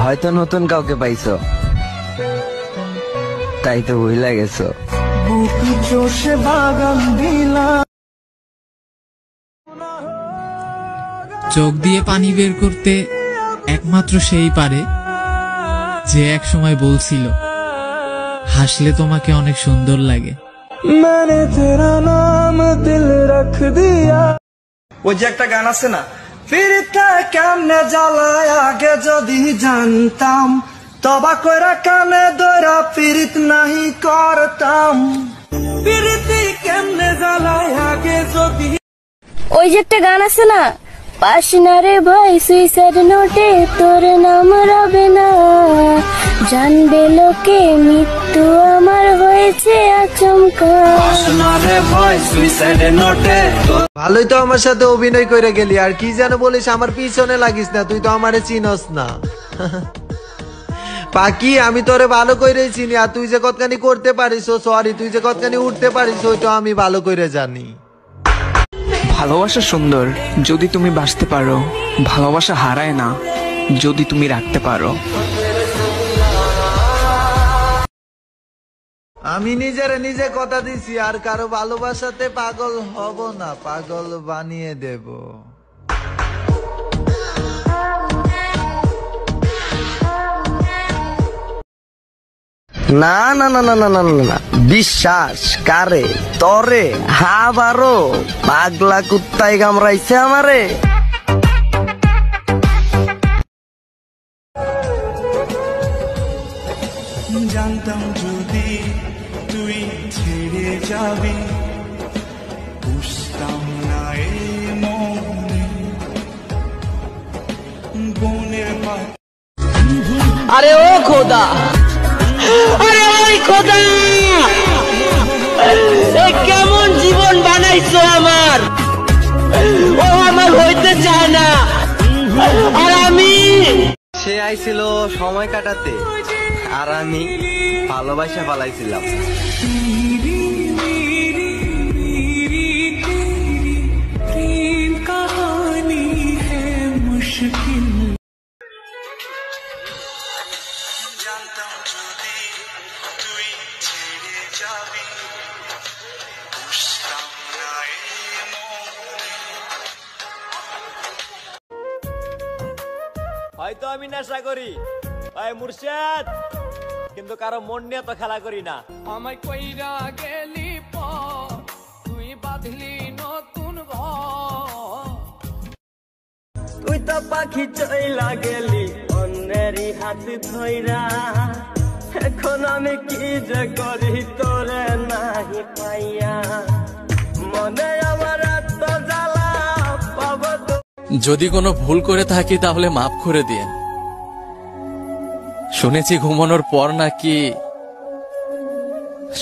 হয়তো নতুন কাউকে পাইছো, তাই তো ভুলে গেছো। চোখ দিয়ে পানি বের করতে একমাত্র সেই পারে যে এক সময় বলছিল হাসলে তোমাকে অনেক সুন্দর লাগে। ওই যে একটা গান আছে না, ফিরতে কেমনে জ্বালায় আগে যদি জানতাম, তবা কইরা কানে দইরা ফিরিত নাহি করতাম। ফিরতে কেমনে জ্বালায় আগে যদি। ওই যে একটা গান আছে না, পাস না রে ভাই সুইসাইড নোটে তোর নাম রবে না, জানবে লোকে মৃত্যু আমার হয়েছে আচমকা। ভালোই তো আমার সাথে অভিনয় করে গেলি, আর কি যেন বলিস আমার পিছনে লাগিস না, তুই তো আমারে চিনস না। পাখি আমি তোরে ভালো করে চিনি, আর তুই যে কতখানি করতে পারিস, ও সরি, তুই যে কতখানি উঠতে পারিস ওই তো আমি ভালো করে জানি। ভালোবাসা সুন্দর যদি তুমি বাঁচতে পারো, ভালোবাসা হারায় না যদি তুমি রাখতে পারো। আমি নিজের নিজে কথা দিছি, আর কারো ভালোবাসাতে পাগল হব না, পাগল বানিয়ে দেব। না না না না না না না, বিশ্বাস কারে তরে হাবারো পাগলা কুত্তায় কামড়াইছে আমারে। জানতাম যদি তুই ছেড়ে যাবি, বুঝতাম না এ মনে বনের পাখি। আরে ও খোদা, আরে ওই খোদা, কেমন জীবন বানাইছো আমার, ও আমার হইতে চায় না, আর আমি। সে আইছিল সময় কাটাতে, আর আমি ভালোবাসা পালাইছিলাম। জানতাম যদি তুই ছেড়ে যাবি, বুঝতাম না এ মনে। হয়তো আমি নেশা করি ভাই মুর্শেদ, কিন্তু কারো মন নিয়ে তো খেলা করি না। আমায় কইরা গেলি পর তুই বাঁধলি নতুন ঘর, তুই তো পাখি চইলা গেলি অন্যেরই হাত ধইরা, এখন আমি কি যে করি তোরে নাহি পাইয়া, মনে আমার এত জ্বালা পাব। যদি কোনো ভুল করে থাকি তাহলে মাফ করে দিন। শুনেছি ঘুমানোর পর নাকি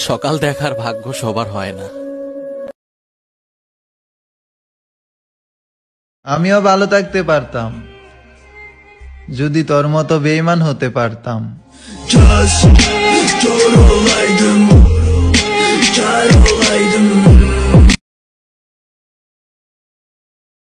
সকাল দেখার ভাগ্য সবার হয় না। আমিও ভালো থাকতে পারতাম যদি তোর মতো বেঈমান হতে পারতাম।